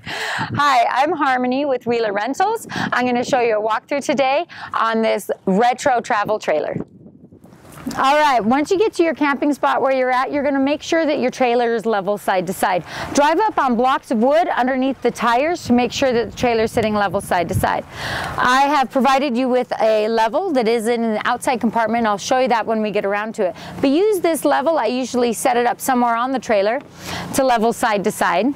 Hi, I'm Harmony with Wheeler Rentals. I'm going to show you a walkthrough today on this retro travel trailer. All right, once you get to your camping spot where you're at, you're going to make sure that your trailer is level side to side. Drive up on blocks of wood underneath the tires to make sure that the trailer is sitting level side to side. I have provided you with a level that is in an outside compartment. I'll show you that when we get around to it. But use this level. I usually set it up somewhere on the trailer to level side to side.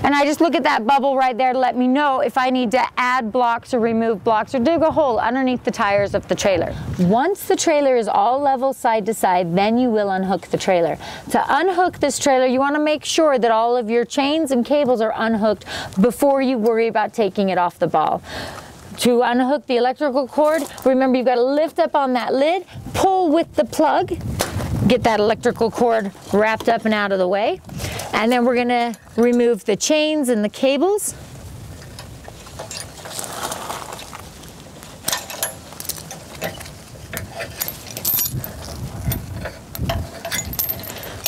And I just look at that bubble right there to let me know if I need to add blocks or remove blocks or dig a hole underneath the tires of the trailer. Once the trailer is all level side to side, then you will unhook the trailer. To unhook this trailer, you want to make sure that all of your chains and cables are unhooked before you worry about taking it off the ball. To unhook the electrical cord, remember you've got to lift up on that lid, pull with the plug, get that electrical cord wrapped up and out of the way. And then we're going to remove the chains and the cables.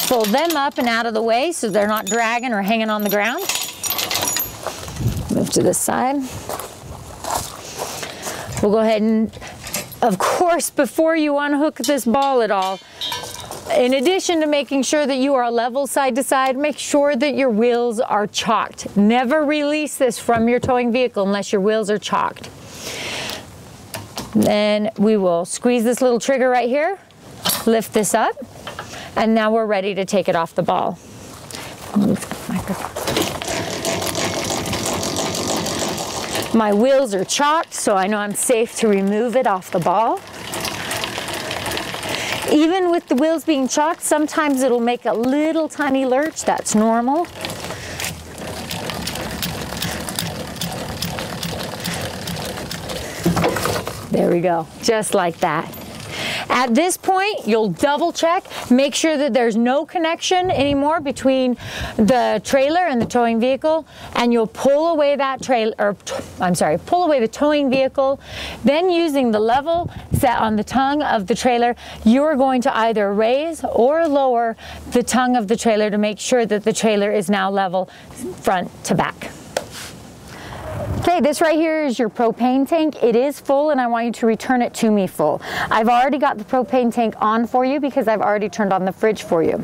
Pull them up and out of the way so they're not dragging or hanging on the ground. Move to this side. We'll go ahead and, of course, before you unhook this ball at all, in addition to making sure that you are level side to side, make sure that your wheels are chocked. Never release this from your towing vehicle unless your wheels are chocked. Then we will squeeze this little trigger right here, lift this up, and now we're ready to take it off the ball. Move the microphone. My wheels are chocked, so I know I'm safe to remove it off the ball. Even with the wheels being chocked, sometimes it'll make a little tiny lurch. That's normal. There we go, just like that. At this point, you'll double check, make sure that there's no connection anymore between the trailer and the towing vehicle, and you'll pull away that pull away the towing vehicle. Then using the level set on the tongue of the trailer, you're going to either raise or lower the tongue of the trailer to make sure that the trailer is now level front to back. Okay, this right here is your propane tank. It is full and I want you to return it to me full. I've already got the propane tank on for you because I've already turned on the fridge for you.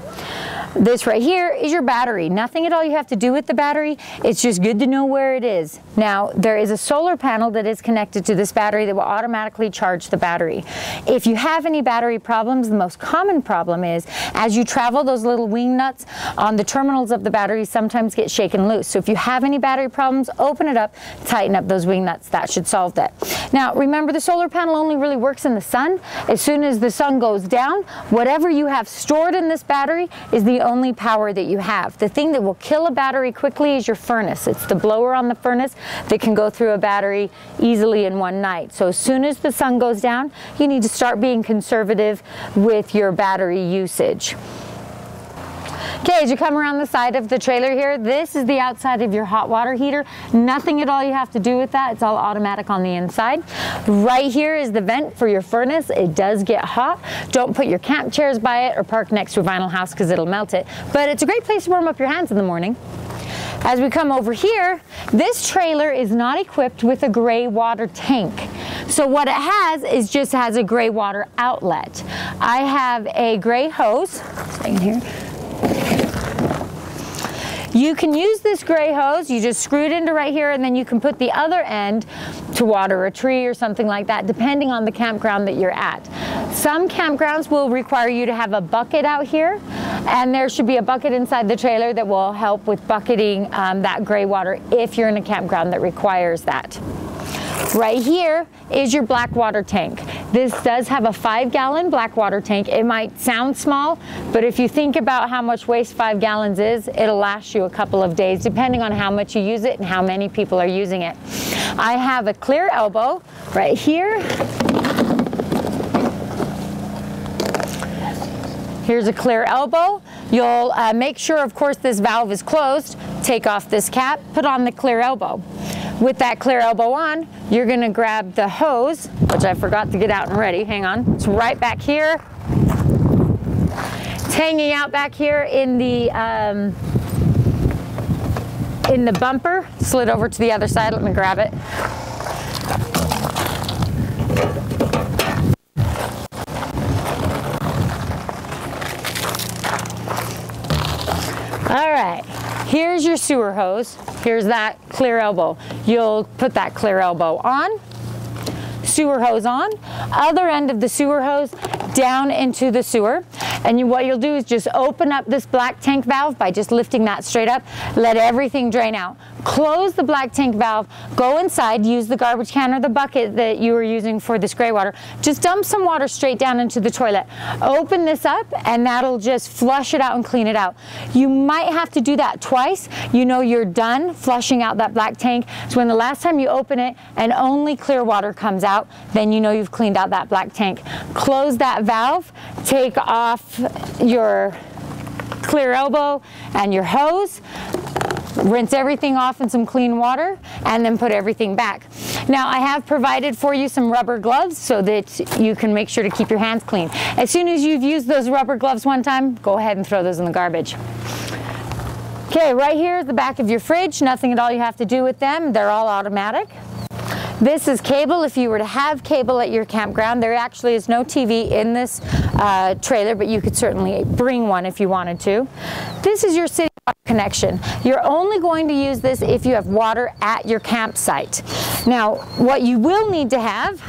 This right here is your battery. Nothing at all you have to do with the battery. It's just good to know where it is. Now, there is a solar panel that is connected to this battery that will automatically charge the battery. If you have any battery problems, the most common problem is as you travel, those little wing nuts on the terminals of the battery sometimes get shaken loose. So if you have any battery problems, open it up, tighten up those wing nuts. That should solve that. Now, remember the solar panel only really works in the sun. As soon as the sun goes down, whatever you have stored in this battery is the only power that you have. The thing that will kill a battery quickly is your furnace. It's the blower on the furnace that can go through a battery easily in one night. So as soon as the sun goes down, you need to start being conservative with your battery usage. Okay, as you come around the side of the trailer here, this is the outside of your hot water heater. Nothing at all you have to do with that. It's all automatic on the inside. Right here is the vent for your furnace. It does get hot. Don't put your camp chairs by it or park next to a vinyl house because it'll melt it. But it's a great place to warm up your hands in the morning. As we come over here, this trailer is not equipped with a gray water tank. So what it has is just has a gray water outlet. I have a gray hose. Stay in here. You can use this gray hose, you just screw it into right here, and then you can put the other end to water a tree or something like that, depending on the campground that you're at. Some campgrounds will require you to have a bucket out here, and there should be a bucket inside the trailer that will help with bucketing that gray water if you're in a campground that requires that. Right here is your black water tank. This does have a 5-gallon black water tank. It might sound small, but if you think about how much waste 5 gallons is, it'll last you a couple of days, depending on how much you use it and how many people are using it. I have a clear elbow right here. Here's a clear elbow. You'll make sure, of course, this valve is closed. Take off this cap, put on the clear elbow. With that clear elbow on, you're gonna grab the hose, which I forgot to get out and ready. Hang on, it's right back here. It's hanging out back here in the in the bumper, slid over to the other side. Let me grab it. All right, here's your sewer hose. Here's that clear elbow. You'll put that clear elbow on, sewer hose on, other end of the sewer hose down into the sewer. And what you'll do is just open up this black tank valve by just lifting that straight up, let everything drain out. Close the black tank valve, go inside, use the garbage can or the bucket that you were using for this gray water. Just dump some water straight down into the toilet. Open this up and that'll just flush it out and clean it out. You might have to do that twice. You know you're done flushing out that black tank. So when the last time you open it and only clear water comes out, then you know you've cleaned out that black tank. Close that valve, take off your clear elbow and your hose, rinse everything off in some clean water, and then put everything back. Now I have provided for you some rubber gloves so that you can make sure to keep your hands clean. As soon as you've used those rubber gloves one time, go ahead and throw those in the garbage. Okay, right here is the back of your fridge. Nothing at all you have to do with them. They're all automatic. This is cable. If you were to have cable at your campground, there actually is no TV in this trailer, but you could certainly bring one if you wanted to. This is your city water connection. You're only going to use this if you have water at your campsite. Now, what you will need to have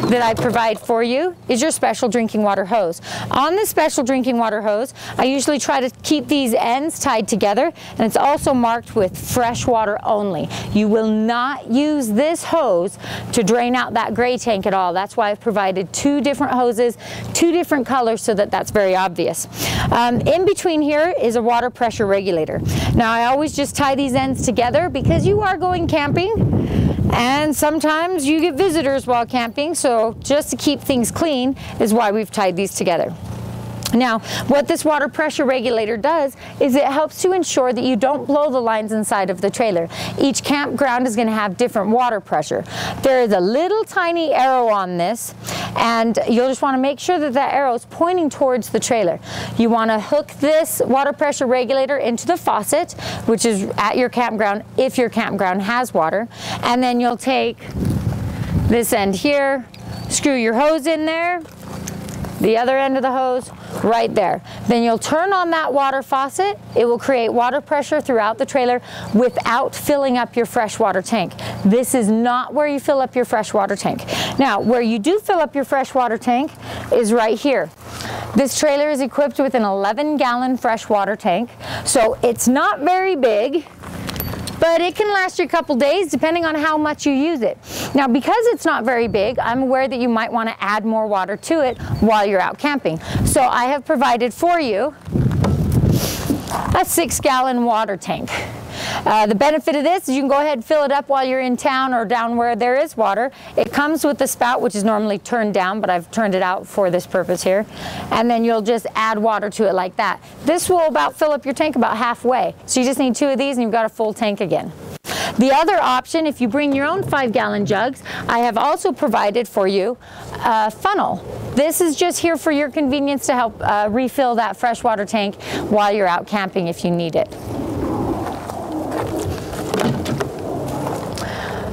that I provide for you is your special drinking water hose. On this special drinking water hose, I usually try to keep these ends tied together, and it's also marked with fresh water only. You will not use this hose to drain out that gray tank at all. That's why I've provided two different hoses, two different colors, so that that's very obvious. In between here is a water pressure regulator. Now I always just tie these ends together because you are going camping and sometimes you get visitors while camping, so just to keep things clean is why we've tied these together. Now, what this water pressure regulator does is it helps to ensure that you don't blow the lines inside of the trailer. Each campground is going to have different water pressure. There is a little tiny arrow on this, and you'll just want to make sure that that arrow is pointing towards the trailer. You want to hook this water pressure regulator into the faucet, which is at your campground if your campground has water, and then you'll take this end here, screw your hose in there, the other end of the hose right there. Then you'll turn on that water faucet. It will create water pressure throughout the trailer without filling up your freshwater tank. This is not where you fill up your freshwater tank. Now, where you do fill up your freshwater tank is right here. This trailer is equipped with an 11-gallon freshwater tank, so it's not very big, but it can last you a couple days depending on how much you use it. Now, because it's not very big, I'm aware that you might want to add more water to it while you're out camping. So I have provided for you a 6-gallon water tank. The benefit of this is you can go ahead and fill it up while you're in town or down where there is water. It comes with the spout, which is normally turned down, but I've turned it out for this purpose here. And then you'll just add water to it like that. This will about fill up your tank about halfway. So you just need 2 of these and you've got a full tank again. The other option, if you bring your own 5-gallon jugs, I have also provided for you a funnel. This is just here for your convenience to help refill that freshwater tank while you're out camping if you need it.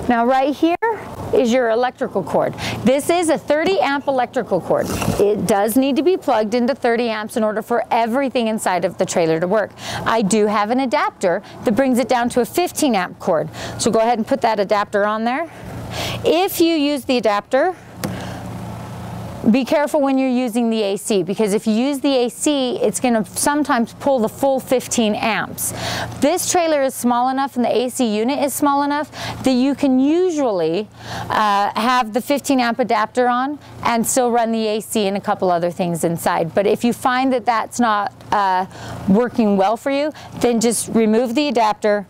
Now right here is your electrical cord. This is a 30-amp electrical cord. It does need to be plugged into 30 amps in order for everything inside of the trailer to work. I do have an adapter that brings it down to a 15-amp cord. So go ahead and put that adapter on there. If you use the adapter, be careful when you're using the AC, because if you use the AC, it's going to sometimes pull the full 15 amps. This trailer is small enough and the AC unit is small enough that you can usually have the 15-amp adapter on and still run the AC and a couple other things inside. But if you find that that's not working well for you, then just remove the adapter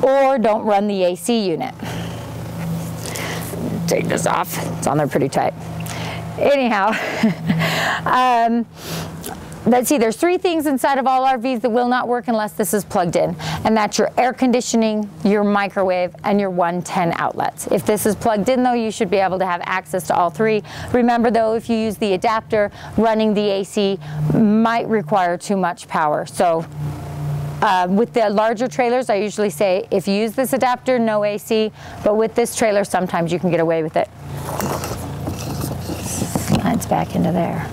or don't run the AC unit. Take this off. It's on there pretty tight. Anyhow, let's see, there's 3 things inside of all RVs that will not work unless this is plugged in, and that's your air conditioning, your microwave, and your 110 outlets. If this is plugged in though, you should be able to have access to all 3. Remember though, if you use the adapter, running the AC might require too much power, so With the larger trailers, I usually say if you use this adapter, no AC, but with this trailer, sometimes you can get away with it. Slides back into there.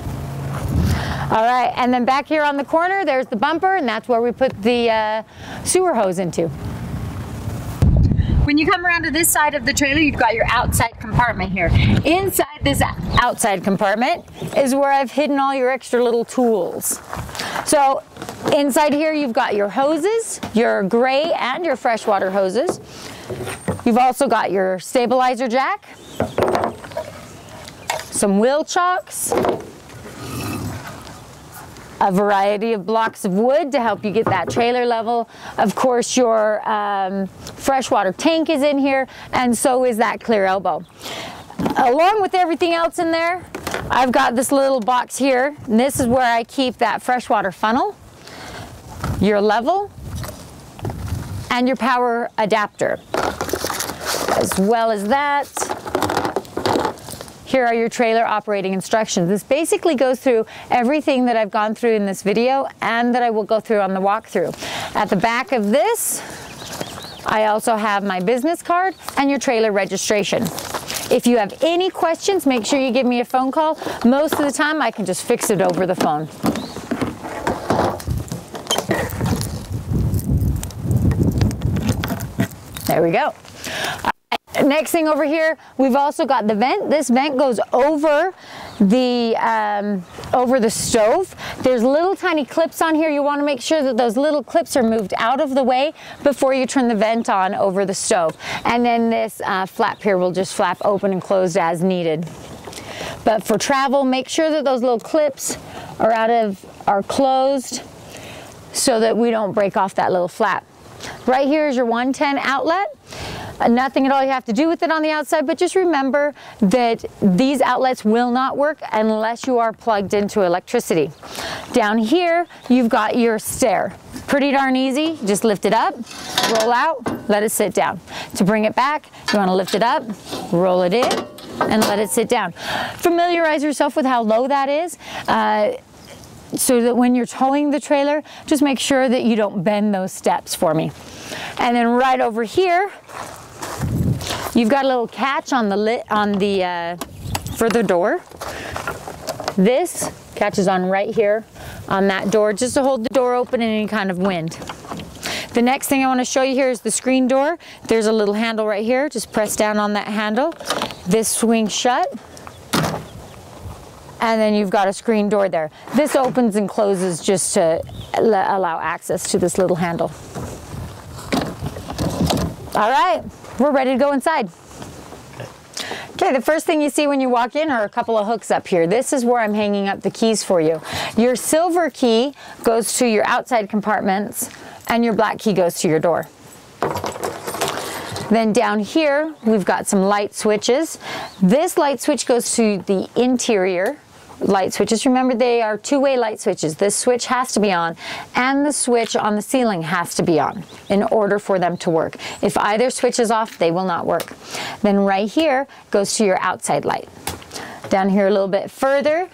All right, and then back here on the corner, there's the bumper, and that's where we put the sewer hose into. When you come around to this side of the trailer, you've got your outside compartment here. Inside this outside compartment is where I've hidden all your extra little tools. So inside here, you've got your hoses, your gray and your freshwater hoses. You've also got your stabilizer jack, some wheel chocks, a variety of blocks of wood to help you get that trailer level. Of course, your freshwater tank is in here, and so is that clear elbow. Along with everything else in there, I've got this little box here, and this is where I keep that freshwater funnel, your level, and your power adapter. As well as that, here are your trailer operating instructions. This basically goes through everything that I've gone through in this video and that I will go through on the walkthrough. At the back of this, I also have my business card and your trailer registration. If you have any questions, make sure you give me a phone call. Most of the time, I can just fix it over the phone. There we go. Next thing over here, we've also got the vent. This vent goes over the stove. There's little tiny clips on here. You want to make sure that those little clips are moved out of the way before you turn the vent on over the stove. And then this flap here will just flap open and closed as needed. But for travel, make sure that those little clips are closed so that we don't break off that little flap. Right here is your 110 outlet. Nothing at all you have to do with it on the outside, but just remember that these outlets will not work unless you are plugged into electricity. Down here, you've got your stair. Pretty darn easy. Just lift it up, roll out, let it sit down. To bring it back, you want to lift it up, roll it in, and let it sit down. Familiarize yourself with how low that is. So that when you're towing the trailer, just make sure that you don't bend those steps for me. And then right over here, you've got a little catch on the further door. This catches on right here on that door, just to hold the door open in any kind of wind. The next thing I want to show you here is the screen door. There's a little handle right here. Just press down on that handle. This swings shut. And then you've got a screen door there. This opens and closes just to allow access to this little handle. All right, we're ready to go inside. Okay, the first thing you see when you walk in are a couple of hooks up here. This is where I'm hanging up the keys for you. Your silver key goes to your outside compartments, and your black key goes to your door. Then down here, we've got some light switches. This light switch goes to the interior light switches. Remember, they are two-way light switches. This switch has to be on, and the switch on the ceiling has to be on in order for them to work. If either switch is off, they will not work. Then right here goes to your outside light. Down here a little bit further,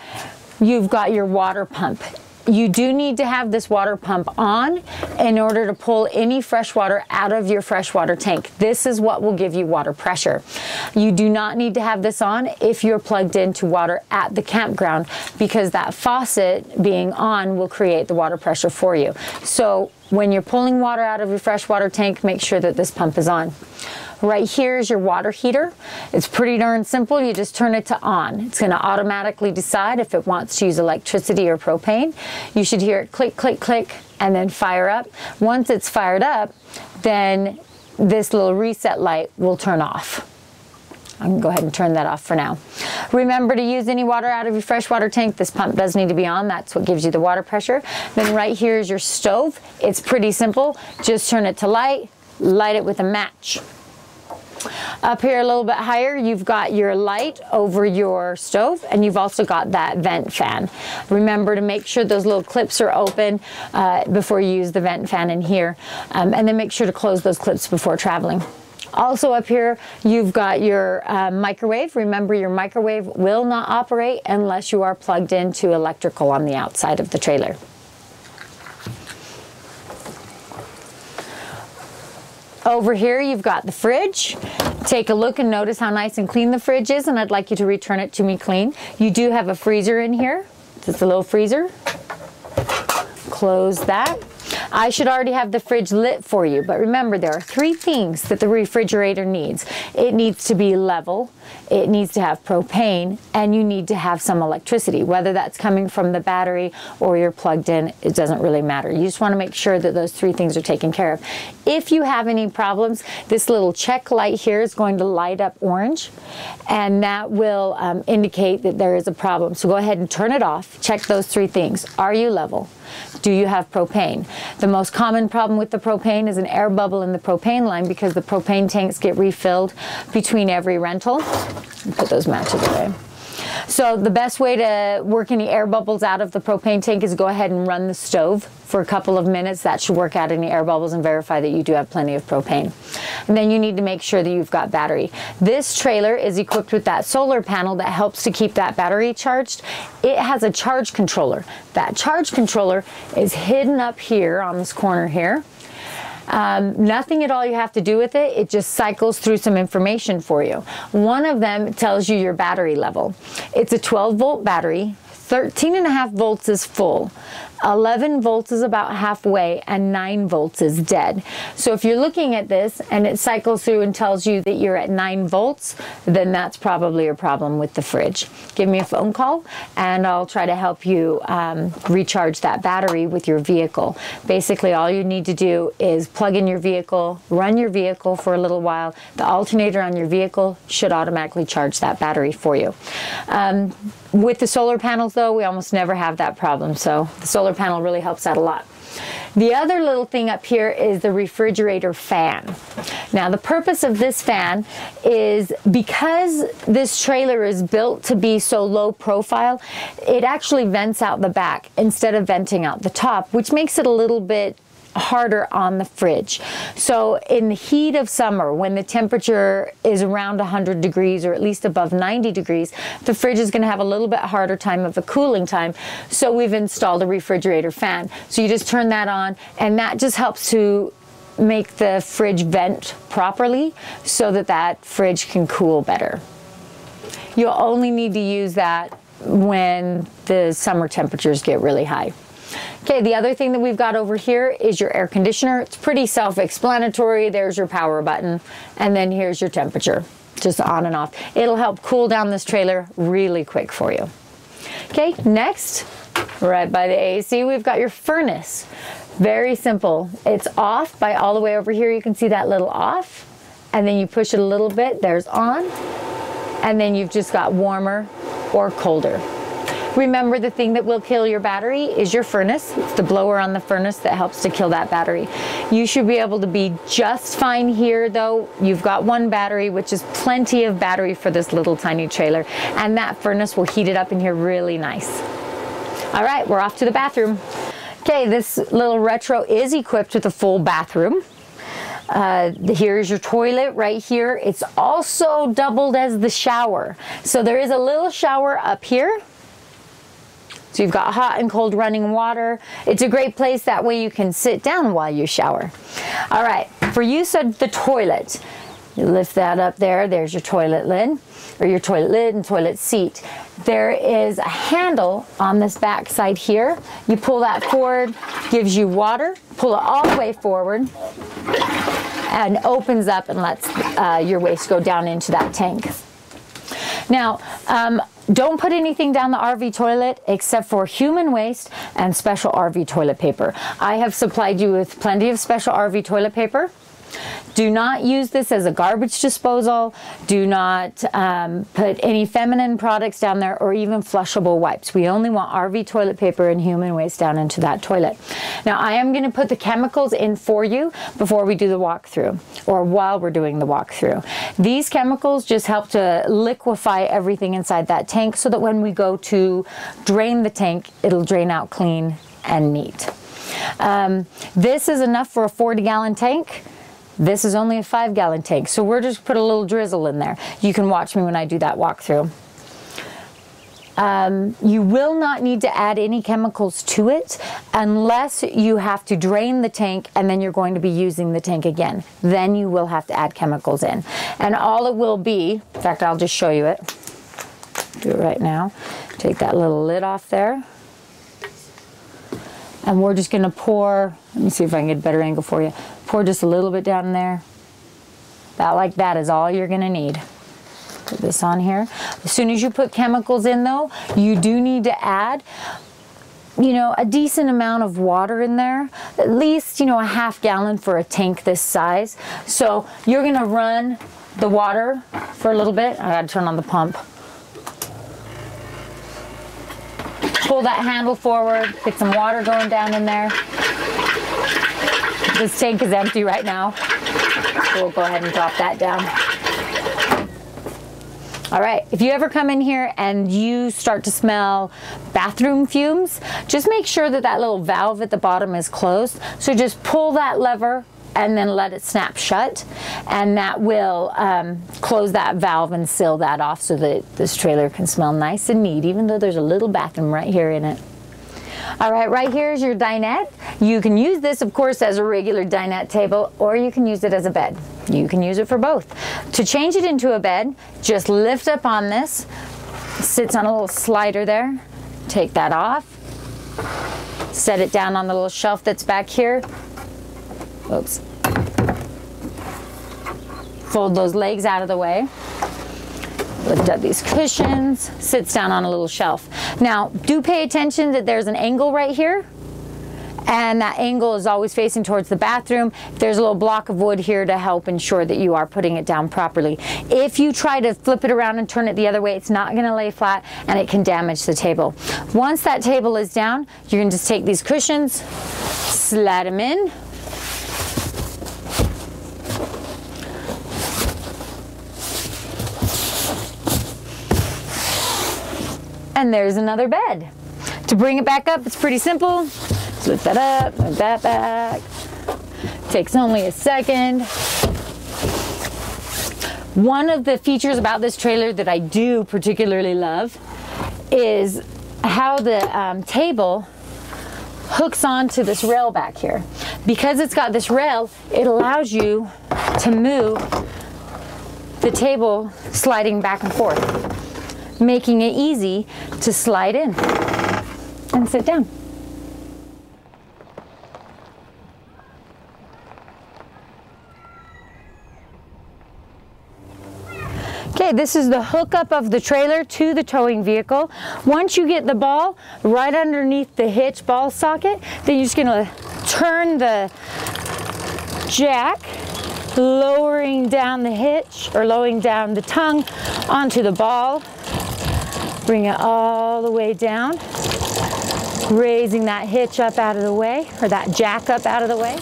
you've got your water pump. You do need to have this water pump on in order to pull any fresh water out of your freshwater tank. This is what will give you water pressure. You do not need to have this on if you're plugged into water at the campground, because that faucet being on will create the water pressure for you. So when you're pulling water out of your freshwater tank, make sure that this pump is on. Right here is your water heater. It's pretty darn simple. You just turn it to on. It's going to automatically decide if it wants to use electricity or propane. You should hear it click, click, click, and then fire up. Once it's fired up, then this little reset light will turn off. I'm going to go ahead and turn that off for now. Remember to use any water out of your freshwater tank. This pump does need to be on. That's what gives you the water pressure. Then right here is your stove. It's pretty simple. Just turn it to light it with a match. Up here a little bit higher, you've got your light over your stove, and you've also got that vent fan. Remember to make sure those little clips are open before you use the vent fan in here, and then make sure to close those clips before traveling. Also up here, you've got your microwave. Remember, your microwave will not operate unless you are plugged into electrical on the outside of the trailer. Over here, you've got the fridge. Take a look and notice how nice and clean the fridge is, and I'd like you to return it to me clean. You do have a freezer in here. Just a little freezer. Close that. I should already have the fridge lit for you, but remember, there are 3 things that the refrigerator needs. It needs to be level, it needs to have propane, and you need to have some electricity. Whether that's coming from the battery or you're plugged in, it doesn't really matter. You just want to make sure that those 3 things are taken care of. If you have any problems, this little check light here is going to light up orange, and that will indicate that there is a problem. So go ahead and turn it off. Check those 3 things. Are you level? Do you have propane? The most common problem with the propane is an air bubble in the propane line, because the propane tanks get refilled between every rental. Put those matches away. So the best way to work any air bubbles out of the propane tank is go ahead and run the stove for a couple of minutes. That should work out any air bubbles and verify that you do have plenty of propane. And then you need to make sure that you've got battery. This trailer is equipped with that solar panel that helps to keep that battery charged. It has a charge controller. That charge controller is hidden up here on this corner here. Nothing at all you have to do with it. It just cycles through some information for you. One of them tells you your battery level. It's a 12-volt battery. 13.5 volts is full, 11 volts is about halfway, and 9 volts is dead. So if you're looking at this and it cycles through and tells you that you're at 9 volts, then that's probably a problem with the fridge. Give me a phone call and I'll try to help you recharge that battery with your vehicle. Basically, all you need to do is plug in your vehicle, run your vehicle for a little while. The alternator on your vehicle should automatically charge that battery for you. With the solar panels though, we almost never have that problem, so the solar panel really helps out a lot. The other little thing up here is the refrigerator fan. Now the purpose of this fan is, because this trailer is built to be so low profile, it actually vents out the back instead of venting out the top, which makes it a little bit harder on the fridge. So in the heat of summer, when the temperature is around 100 degrees or at least above 90 degrees, the fridge is going to have a little bit harder time of a cooling time. So we've installed a refrigerator fan. So you just turn that on, and that just helps to make the fridge vent properly so that that fridge can cool better. You'll only need to use that when the summer temperatures get really high. Okay, the other thing that we've got over here is your air conditioner. It's pretty self-explanatory. There's your power button, and then here's your temperature, just on and off. It'll help cool down this trailer really quick for you. Okay, next, right by the AC, we've got your furnace. Very simple. It's off by all the way over here. You can see that little off, and then you push it a little bit, there's on, and then you've just got warmer or colder. Remember, the thing that will kill your battery is your furnace. It's the blower on the furnace that helps to kill that battery. You should be able to be just fine here though. You've got one battery, which is plenty of battery for this little tiny trailer, and that furnace will heat it up in here really nice. All right, we're off to the bathroom. Okay, this little retro is equipped with a full bathroom. Here's your toilet right here. It's also doubled as the shower. So there is a little shower up here. So you've got hot and cold running water. It's a great place, that way you can sit down while you shower. All right, for use of the toilet, you lift that up there, there's your toilet lid, or your toilet lid and toilet seat. There is a handle on this back side here. You pull that forward, gives you water, pull it all the way forward, and opens up and lets your waste go down into that tank. Now, don't put anything down the RV toilet except for human waste and special RV toilet paper. I have supplied you with plenty of special RV toilet paper. Do not use this as a garbage disposal. Do not put any feminine products down there or even flushable wipes. We only want RV toilet paper and human waste down into that toilet. Now, I am going to put the chemicals in for you before we do the walkthrough, or while we're doing the walkthrough. These chemicals just help to liquefy everything inside that tank so that when we go to drain the tank, it'll drain out clean and neat. This is enough for a 40-gallon tank. This is only a 5-gallon tank, so we're just put a little drizzle in there. You can watch me when I do that walkthrough. You will not need to add any chemicals to it unless you have to drain the tank and then you're going to be using the tank again. Then you will have to add chemicals in. And all it will be, in fact, I'll just show you it. Do it right now. Take that little lid off there. And we're just going to pour, let me see if I can get a better angle for you. Pour just a little bit down there. About like that is all you're going to need. Put this on here. As soon as you put chemicals in though, you do need to add, you know, a decent amount of water in there. At least, you know, a half gallon for a tank this size. So you're going to run the water for a little bit. I got to turn on the pump. Pull that handle forward, get some water going down in there. This tank is empty right now. So we'll go ahead and drop that down. All right, if you ever come in here and you start to smell bathroom fumes, just make sure that that little valve at the bottom is closed. So just pull that lever and then let it snap shut, and that will close that valve and seal that off so that this trailer can smell nice and neat, even though there's a little bathroom right here in it. All right, right here is your dinette. You can use this, of course, as a regular dinette table, or you can use it as a bed. You can use it for both. To change it into a bed, just lift up on this. It sits on a little slider there. Take that off. Set it down on the little shelf that's back here. Oops. Fold those legs out of the way. Lift up these cushions, sits down on a little shelf. Now, do pay attention that there's an angle right here, and that angle is always facing towards the bathroom. There's a little block of wood here to help ensure that you are putting it down properly. If you try to flip it around and turn it the other way, it's not going to lay flat and it can damage the table. Once that table is down, you can just take these cushions, slide them in, and there's another bed. To bring it back up, it's pretty simple. Just lift that up, move that back. Takes only a second. One of the features about this trailer that I do particularly love is how the table hooks onto this rail back here. Because it's got this rail, it allows you to move the table sliding back and forth, making it easy to slide in and sit down. Okay, this is the hookup of the trailer to the towing vehicle. Once you get the ball right underneath the hitch ball socket, then you're just gonna turn the jack, lowering down the hitch or lowering down the tongue onto the ball. Bring it all the way down, raising that hitch up out of the way, or that jack up out of the way.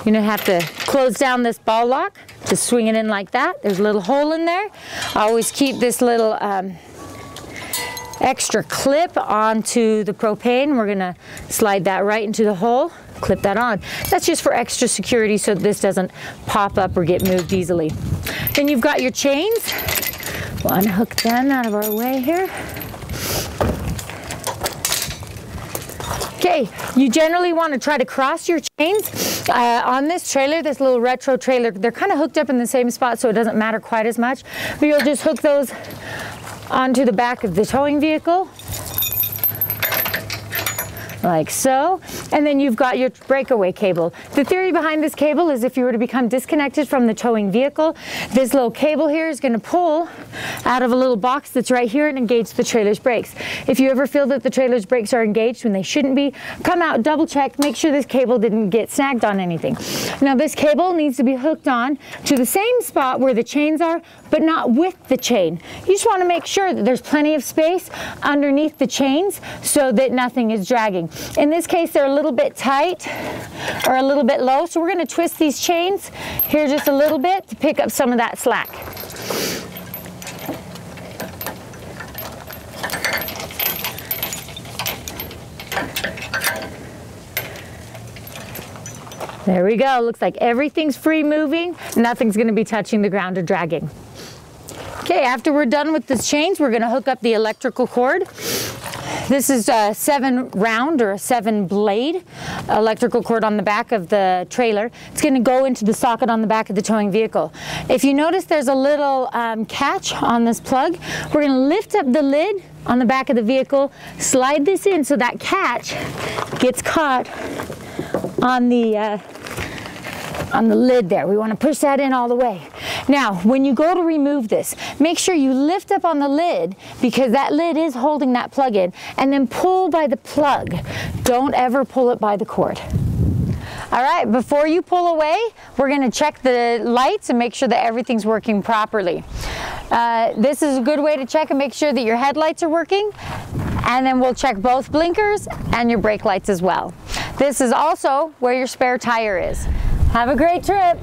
You're gonna have to close down this ball lock to swing it in like that. There's a little hole in there. I always keep this little extra clip onto the propane. We're gonna slide that right into the hole, clip that on. That's just for extra security so that this doesn't pop up or get moved easily. Then you've got your chains. We'll unhook them out of our way here. Okay, you generally want to try to cross your chains. On this trailer, this little retro trailer, they're kind of hooked up in the same spot, so it doesn't matter quite as much. But you'll just hook those onto the back of the towing vehicle, like so. And then you've got your breakaway cable. The theory behind this cable is if you were to become disconnected from the towing vehicle, this little cable here is going to pull out of a little box that's right here and engage the trailer's brakes. If you ever feel that the trailer's brakes are engaged when they shouldn't be, come out, double check, make sure this cable didn't get snagged on anything. Now this cable needs to be hooked on to the same spot where the chains are, but not with the chain. You just want to make sure that there's plenty of space underneath the chains so that nothing is dragging. In this case, they're a little bit tight or a little bit low, so we're going to twist these chains here just a little bit to pick up some of that slack. There we go. Looks like everything's free moving. Nothing's going to be touching the ground or dragging. Okay, after we're done with this chains, we're gonna hook up the electrical cord. This is a 7-round or a 7-blade electrical cord on the back of the trailer. It's going to go into the socket on the back of the towing vehicle. If you notice there's a little catch on this plug, we're going to lift up the lid on the back of the vehicle, slide this in so that catch gets caught on the lid there. We want to push that in all the way. Now, when you go to remove this, make sure you lift up on the lid because that lid is holding that plug in, and then pull by the plug. Don't ever pull it by the cord. All right, before you pull away, we're going to check the lights and make sure that everything's working properly. This is a good way to check and make sure that your headlights are working, and then we'll check both blinkers and your brake lights as well. This is also where your spare tire is. Have a great trip.